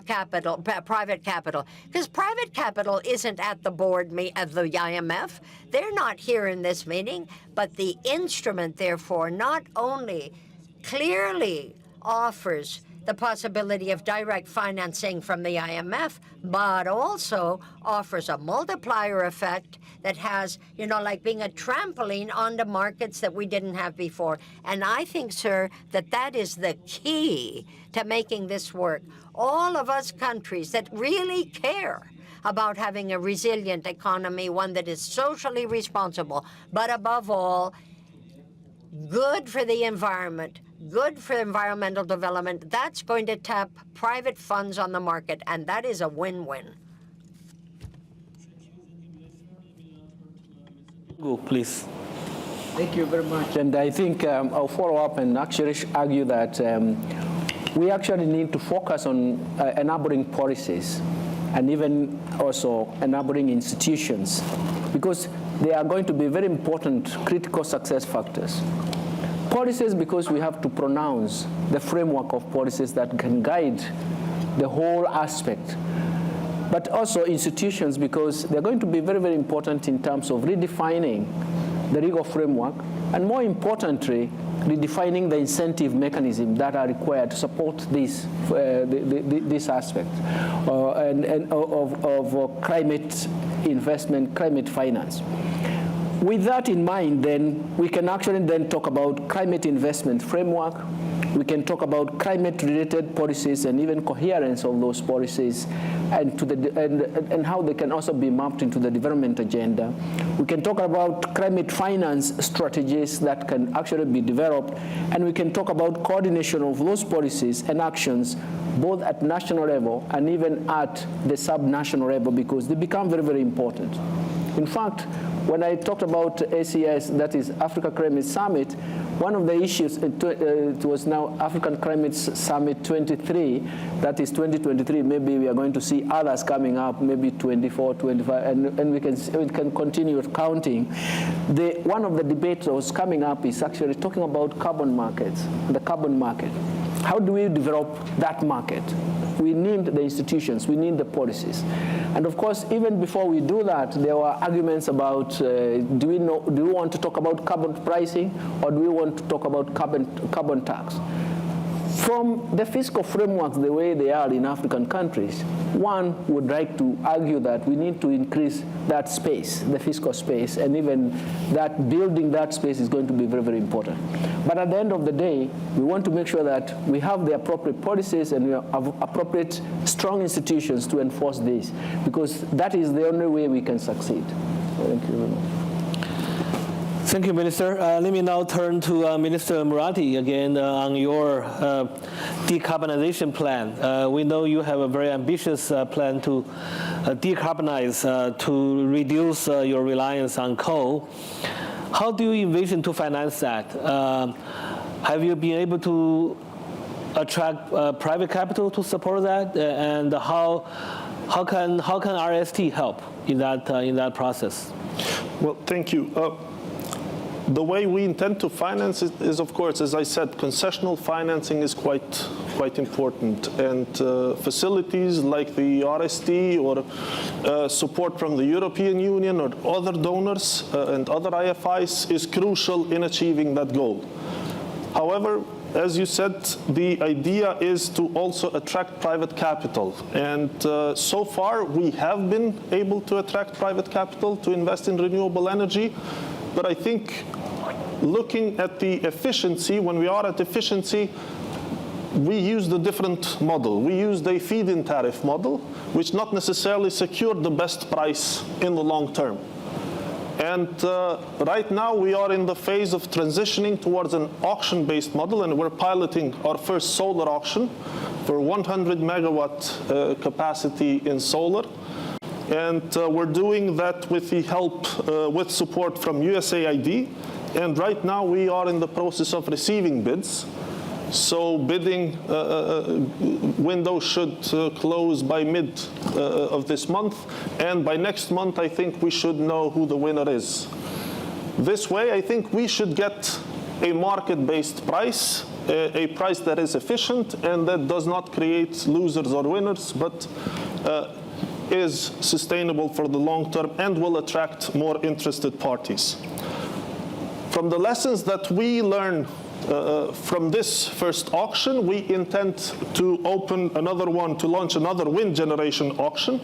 private capital. Because private capital isn't at the board of the IMF. They're not here in this meeting. But the instrument, therefore, not only clearly offers the possibility of direct financing from the IMF, but also offers a multiplier effect that has, like being a trampoline onto markets that we didn't have before. And I think, sir, that is the key to making this work. All of us countries that really care about having a resilient economy, one that is socially responsible, but above all, good for the environment, good for environmental development, that's going to tap private funds on the market, and that is a win-win. Go, please. Thank you very much. And I think I'll follow up and actually argue that we actually need to focus on enabling policies and even also enabling institutions, because they are going to be very important critical success factors. Policies, because we have to pronounce the framework of policies that can guide the whole aspect. But also institutions, because they're going to be very, very important in terms of redefining the legal framework, and more importantly, redefining the incentive mechanism that are required to support this aspect of climate investment, climate finance. With that in mind, then, we can actually then talk about climate investment framework. We can talk about climate-related policies and even coherence of those policies and how they can also be mapped into the development agenda. We can talk about climate finance strategies that can actually be developed, and we can talk about coordination of those policies and actions both at national level and even at the sub-national level, because they become very, very important. In fact, when I talked about ACS, that is Africa Climate Summit, one of the issues, it was now African Climate Summit 23, that is 2023. Maybe we are going to see others coming up, maybe 24, 25, and we can continue counting. One of the debates that was coming up is actually talking about carbon markets, the carbon market. How do we develop that market? We need the institutions, we need the policies. And of course, even before we do that, there were arguments about do we want to talk about carbon pricing, or do we want to talk about carbon tax? From the fiscal frameworks the way they are in African countries, one would like to argue that we need to increase that space, the fiscal space, and even that building that space is going to be very, very important. But at the end of the day, we want to make sure that we have the appropriate policies and we have appropriate strong institutions to enforce this, because that is the only way we can succeed. Thank you very much. Thank you, Minister. Let me now turn to Minister Murati again on your decarbonization plan. We know you have a very ambitious plan to decarbonize, to reduce your reliance on coal. How do you envision to finance that? Have you been able to attract private capital to support that? And how can RST help in that process? Well, thank you. The way we intend to finance it is, of course, as I said, concessional financing is quite important. And facilities like the RST or support from the European Union or other donors and other IFIs is crucial in achieving that goal. However, as you said, the idea is to also attract private capital. And so far, we have been able to attract private capital to invest in renewable energy. But I think looking at the efficiency, when we are at efficiency, we used a different model. We used a feed-in tariff model, which not necessarily secured the best price in the long term. And right now, we are in the phase of transitioning towards an auction-based model, and we're piloting our first solar auction for 100 megawatt capacity in solar. And we're doing that with the help, with support from USAID. And right now, we are in the process of receiving bids. So bidding window should close by mid of this month. And by next month, I think we should know who the winner is. This way, I think we should get a market-based price, a price that is efficient and that does not create losers or winners, but is sustainable for the long term and will attract more interested parties. From the lessons that we learn from this first auction, we intend to open another one, to launch another wind generation auction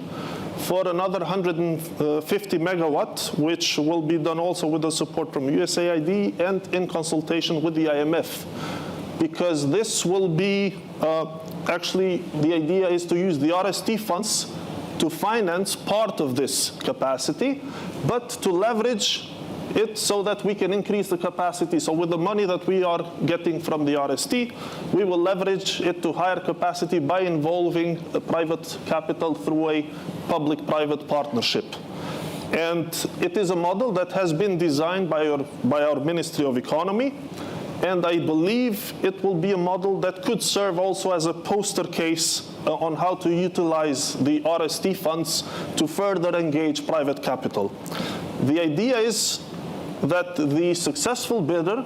for another 150 megawatt, which will be done also with the support from USAID and in consultation with the IMF. Because this will be, actually, the idea is to use the RST funds to finance part of this capacity, but to leverage it so that we can increase the capacity. So with the money that we are getting from the RST, we will leverage it to higher capacity by involving private capital through a public-private partnership. And it is a model that has been designed by our Ministry of Economy. And I believe it will be a model that could serve also as a poster case on how to utilize the RST funds to further engage private capital. The idea is that the successful bidder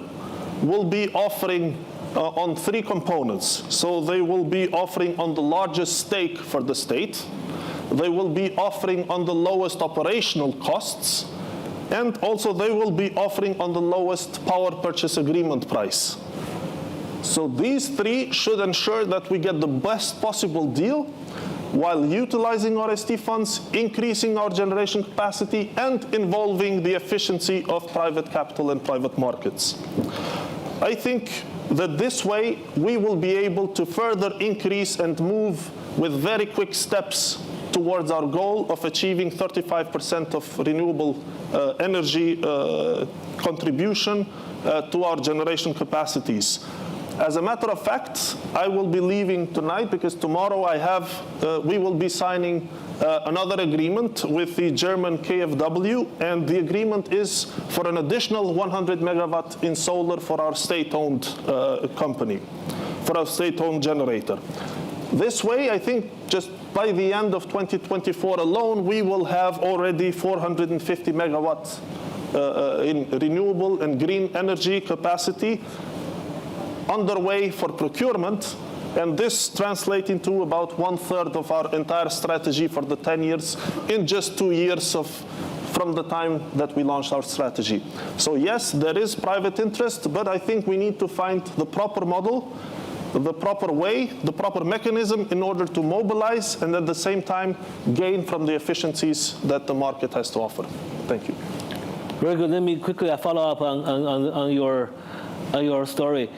will be offering on three components. So they will be offering on the largest stake for the state. They will be offering on the lowest operational costs. And also they will be offering on the lowest power purchase agreement price. So these three should ensure that we get the best possible deal while utilizing RST funds, increasing our generation capacity, and involving the efficiency of private capital and private markets. I think that this way we will be able to further increase and move with very quick steps towards our goal of achieving 35% of renewable energy contribution to our generation capacities. As a matter of fact, I will be leaving tonight because tomorrow we will be signing another agreement with the German KfW, and the agreement is for an additional 100 megawatt in solar for our state-owned company, for our state-owned generator. This way, I think just by the end of 2024 alone, we will have already 450 megawatts in renewable and green energy capacity underway for procurement, and this translates into about 1/3 of our entire strategy for the 10 years in just 2 years from the time that we launched our strategy. So yes, there is private interest, but I think we need to find the proper model, the proper way, the proper mechanism in order to mobilize and at the same time gain from the efficiencies that the market has to offer. Thank you. Very good. Let me quickly follow up on your story.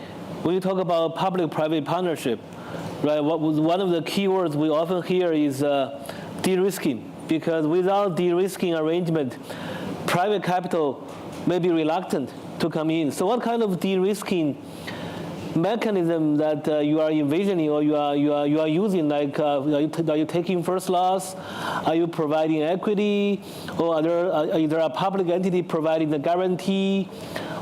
When you talk about public-private partnership, right? One of the key words we often hear is de-risking, because without de-risking arrangement, private capital may be reluctant to come in. So what kind of de-risking mechanism that you are envisioning or you are using? Like, are you taking first loss? Are you providing equity? Or is there a public entity providing the guarantee?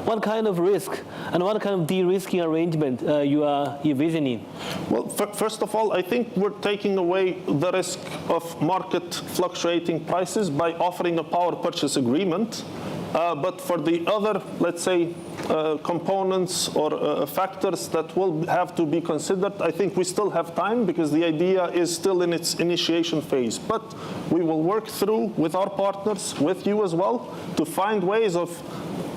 What kind of risk and what kind of de-risking arrangement you are envisioning? Well, first of all, I think we're taking away the risk of market fluctuating prices by offering a power purchase agreement. But for the other, let's say, components or factors that will have to be considered, I think we still have time because the idea is still in its initiation phase. But we will work through with our partners, with you as well, to find ways of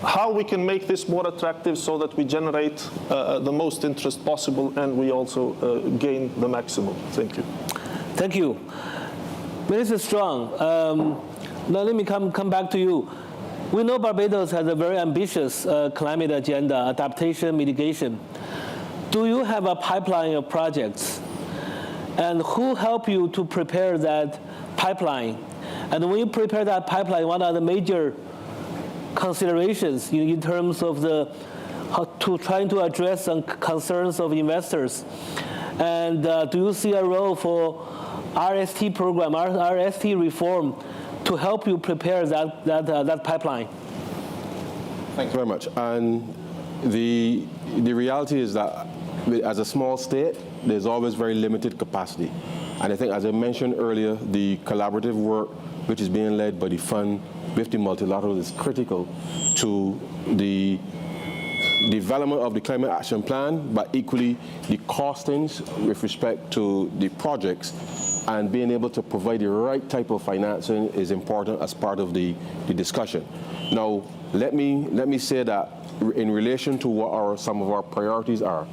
how we can make this more attractive so that we generate the most interest possible and we also gain the maximum. Thank you. Thank you. Minister Strong, now let me come back to you. We know Barbados has a very ambitious climate agenda, adaptation, mitigation. Do you have a pipeline of projects? And who helped you to prepare that pipeline? And when you prepare that pipeline, what are the major considerations in terms of trying to address some concerns of investors? And do you see a role for RST program, RST reform, to help you prepare that pipeline? Thanks very much. And the reality is that as a small state, there's always very limited capacity. And I think, as I mentioned earlier, the collaborative work which is being led by the fund with the multilateral is critical to the development of the climate action plan, but equally the costings with respect to the projects, and being able to provide the right type of financing is important as part of the discussion. Now, let me say that in relation to what some of our priorities are,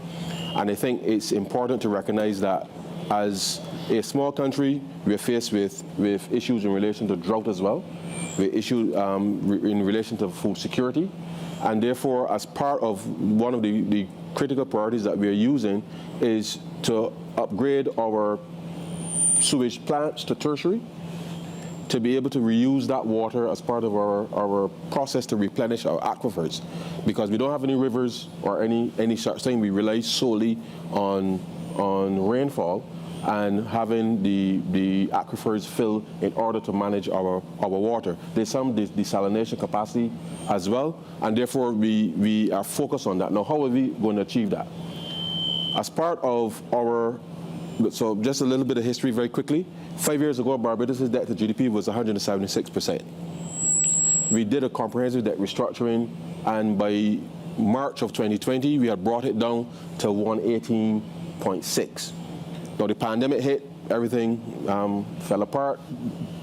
and I think it's important to recognize that as a small country, we're faced with issues in relation to drought as well. We're issues in relation to food security, and therefore, as part of one of the critical priorities that we're using is to upgrade our sewage plants to tertiary, to be able to reuse that water as part of our process to replenish our aquifers. Because we don't have any rivers or any such thing, we rely solely on rainfall and having the aquifers fill in order to manage our water. There's some desalination capacity as well, and therefore we are focused on that. Now, how are we going to achieve that? As part of so just a little bit of history very quickly. 5 years ago, Barbados' debt to GDP was 176%. We did a comprehensive debt restructuring, and by March of 2020, we had brought it down to 118.6. Now the pandemic hit, everything fell apart,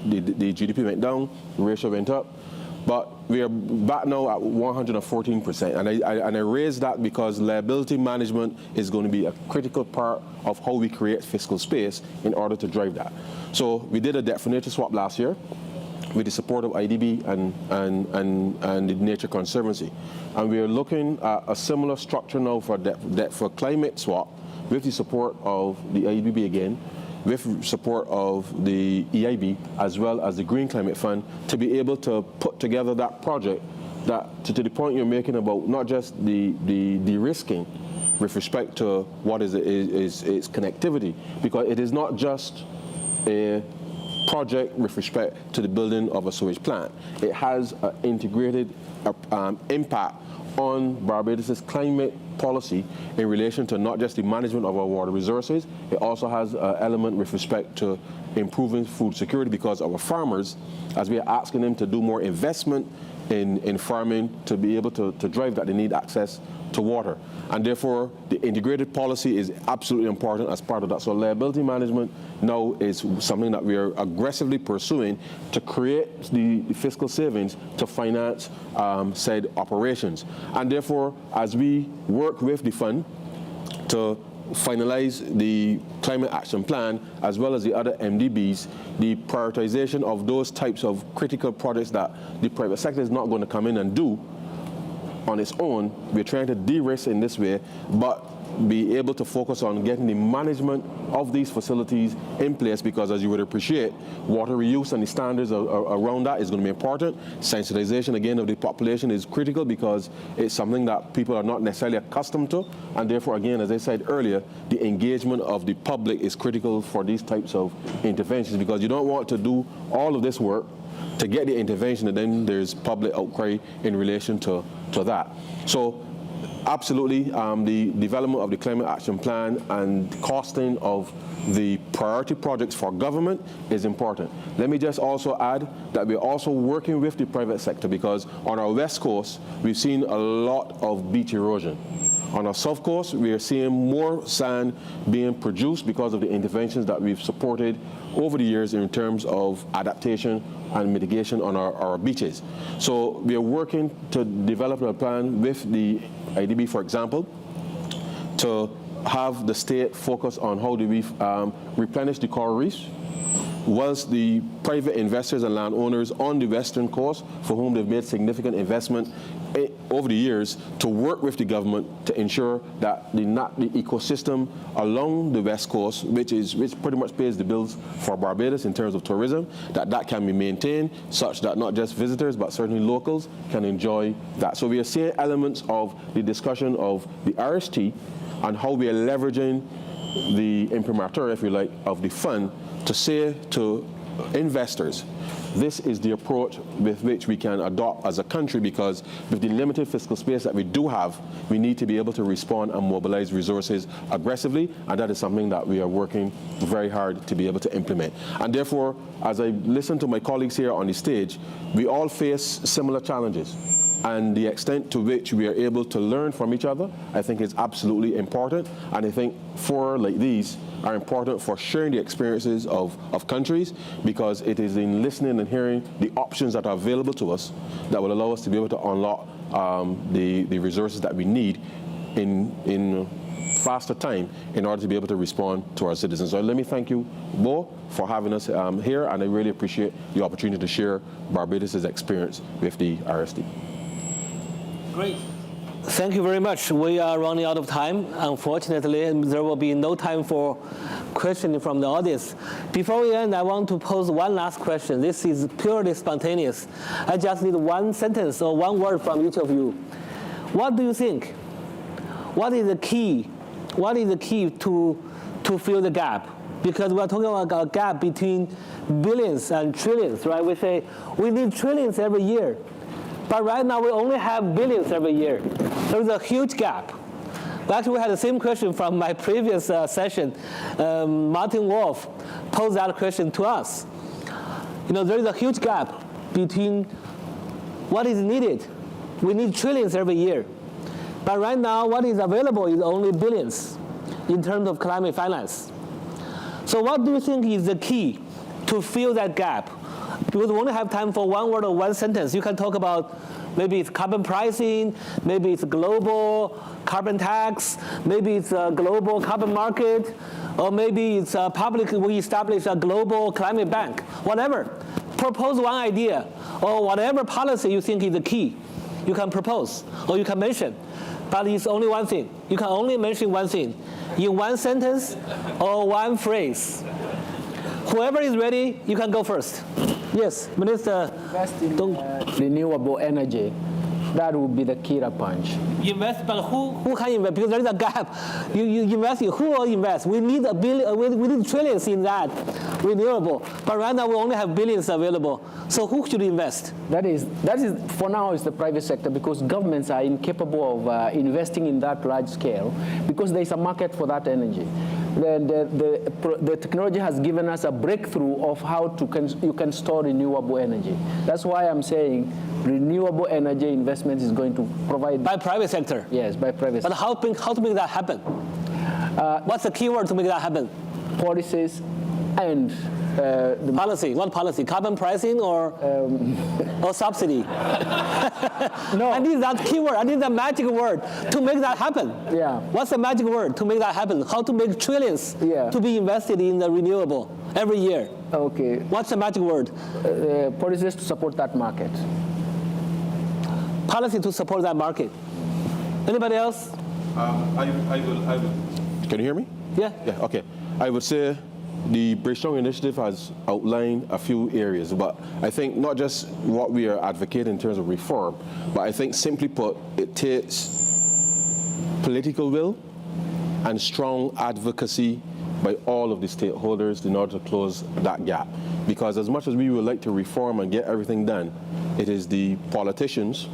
the GDP went down, the ratio went up, but we are back now at 114%. And I raise that because liability management is going to be a critical part of how we create fiscal space in order to drive that. So we did a debt for nature swap last year with the support of IDB and the Nature Conservancy. And we are looking at a similar structure now for debt for climate swap, with the support of the IDB again, with support of the EIB, as well as the Green Climate Fund, to be able to put together that project that, to the point you're making about not just the de-risking with respect to what is its connectivity, because it is not just a project with respect to the building of a sewage plant. It has an integrated impact on Barbados' climate policy in relation to not just the management of our water resources. It also has an element with respect to improving food security, because our farmers, as we are asking them to do more investment in farming to be able to drive that, they need access to water. And therefore, the integrated policy is absolutely important as part of that. So liability management now is something that we are aggressively pursuing to create the fiscal savings to finance said operations. And therefore, as we work with the fund to finalize the climate action plan, as well as the other MDBs, the prioritization of those types of critical projects that the private sector is not going to come in and do on its own, we're trying to de-risk in this way, but be able to focus on getting the management of these facilities in place, because as you would appreciate, water reuse and the standards around that is going to be important. Sensitization, again, of the population is critical because it's something that people are not necessarily accustomed to, and therefore, again, as I said earlier, the engagement of the public is critical for these types of interventions, because you don't want to do all of this work to get the intervention and then there's public outcry in relation to that. So absolutely, the development of the Climate Action Plan and costing of the priority projects for government is important. Let me just also add that we're also working with the private sector, because on our west coast, we've seen a lot of beach erosion. On our south coast, we are seeing more sand being produced because of the interventions that we've supported over the years in terms of adaptation and mitigation on our beaches. So we are working to develop a plan with the IDB, for example, to have the state focus on how do we replenish the coral reefs, whilst the private investors and landowners on the western coast, for whom they've made significant investment over the years, to work with the government to ensure that the ecosystem along the west coast, which pretty much pays the bills for Barbados in terms of tourism, that can be maintained such that not just visitors but certainly locals can enjoy that. So we are seeing elements of the discussion of the RST and how we are leveraging the imprimatur, if you like, of the fund to say to investors, this is the approach with which we can adopt as a country, because with the limited fiscal space that we do have, we need to be able to respond and mobilize resources aggressively, and that is something that we are working very hard to be able to implement. And therefore, as I listen to my colleagues here on the stage, we all face similar challenges. And the extent to which we are able to learn from each other, I think is absolutely important. And I think fora like these are important for sharing the experiences of countries, because it is in listening and hearing the options that are available to us that will allow us to be able to unlock the resources that we need in faster time in order to be able to respond to our citizens. So let me thank you, Bo, for having us here, and I really appreciate the opportunity to share Barbados' experience with the RST. Great. Thank you very much. We are running out of time, unfortunately, and there will be no time for questioning from the audience. Before we end, I want to pose one last question. This is purely spontaneous. I just need one sentence or one word from each of you. What do you think? What is the key? What is the key to fill the gap? Because we're talking about a gap between billions and trillions, right? We say we need trillions every year. But right now, we only have billions every year. There's a huge gap. Actually, we had the same question from my previous session. Martin Wolf posed that question to us. There is a huge gap between what is needed. We need trillions every year. But right now, what is available is only billions in terms of climate finance. So what do you think is the key to fill that gap? Because we only have time for one word or one sentence. You can talk about maybe it's carbon pricing, maybe it's global carbon tax, maybe it's a global carbon market, or maybe it's we establish a global climate bank, whatever. Propose one idea, or whatever policy you think is the key. You can propose, or you can mention. But it's only one thing. You can only mention one thing in one sentence or one phrase. Whoever is ready, you can go first. Yes, Minister. Invest in renewable energy. That would be the killer punch. Invest, but who can invest? Because there is a gap. You invest in who will invest? We need a billion. We need trillions in that renewable. But right now we only have billions available. So who should invest? That is for now is the private sector, because governments are incapable of investing in that large scale, because there is a market for that energy. The technology has given us a breakthrough of how you can store renewable energy. That's why I'm saying renewable energy investment is going to provide by private sector. Yes, by private sector. But how to make that happen? What's the keyword to make that happen? Policies and the policy. What policy? Carbon pricing or subsidy? No. I need that keyword. I need the magic word to make that happen. Yeah. What's the magic word to make that happen? How to make trillions to be invested in the renewable every year? Okay. What's the magic word? Policies to support that market. Policy to support that market. Anybody else? I will. Can you hear me? Yeah. Yeah, okay. I would say the Bridgestone initiative has outlined a few areas, but I think not just what we are advocating in terms of reform, but I think simply put, it takes political will and strong advocacy by all of the stakeholders in order to close that gap. Because as much as we would like to reform and get everything done, it is the politicians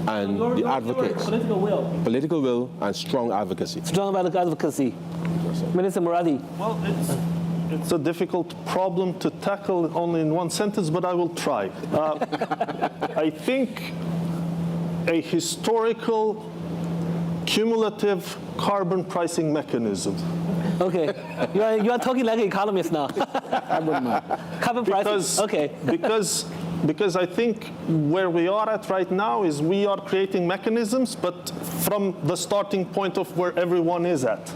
and the advocates. Political will and strong advocacy. Strong advocacy. Minister Murati. Well, it's a difficult problem to tackle only in one sentence, but I will try. I think a historical cumulative carbon pricing mechanism. Okay, you are talking like an economist now. Carbon pricing. Okay. Because I think where we are at right now is we are creating mechanisms, but from the starting point of where everyone is at.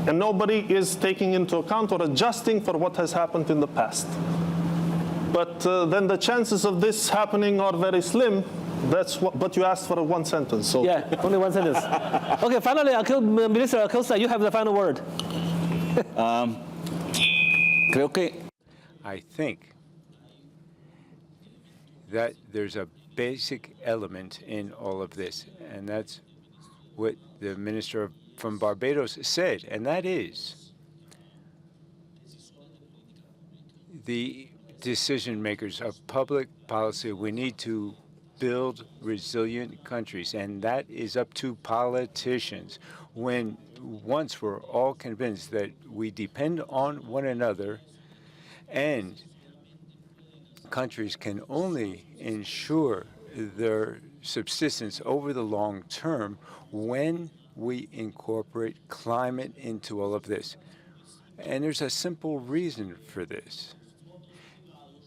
And nobody is taking into account or adjusting for what has happened in the past. But then the chances of this happening are very slim. But you asked for one sentence. So. Yeah, only one sentence. Okay, finally, Minister Acosta, you have the final word. I think that there's a basic element in all of this, and that's what the minister from Barbados said, and that is the decision makers of public policy. We need to build resilient countries, and that is up to politicians. Once we're all convinced that we depend on one another, and countries can only ensure their subsistence over the long term when we incorporate climate into all of this. And there's a simple reason for this.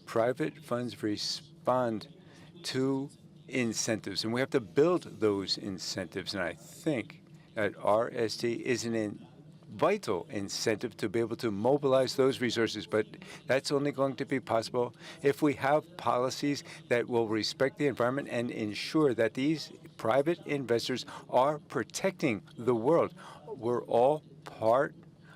Private funds respond to incentives, and we have to build those incentives. And I think that RST is an vital incentive to be able to mobilize those resources, but that's only going to be possible if we have policies that will respect the environment and ensure that these private investors are protecting the world. We're all part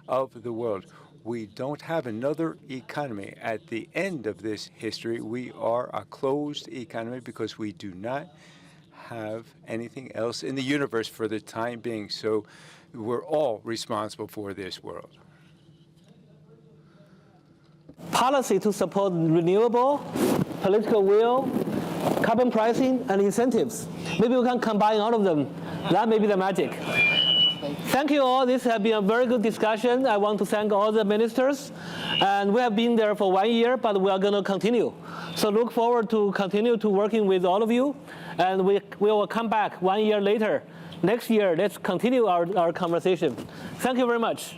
of the world. We don't have another economy. At the end of this history, we are a closed economy because we do not have anything else in the universe for the time being. So we're all responsible for this world. Policy to support renewable, political will, carbon pricing, and incentives. Maybe we can combine all of them. That may be the magic. Thank you all. This has been a very good discussion. I want to thank all the ministers. And we have been there for 1 year, but we are going to continue. So look forward to continue to working with all of you. And we will come back 1 year later. Next year, let's continue our conversation. Thank you very much.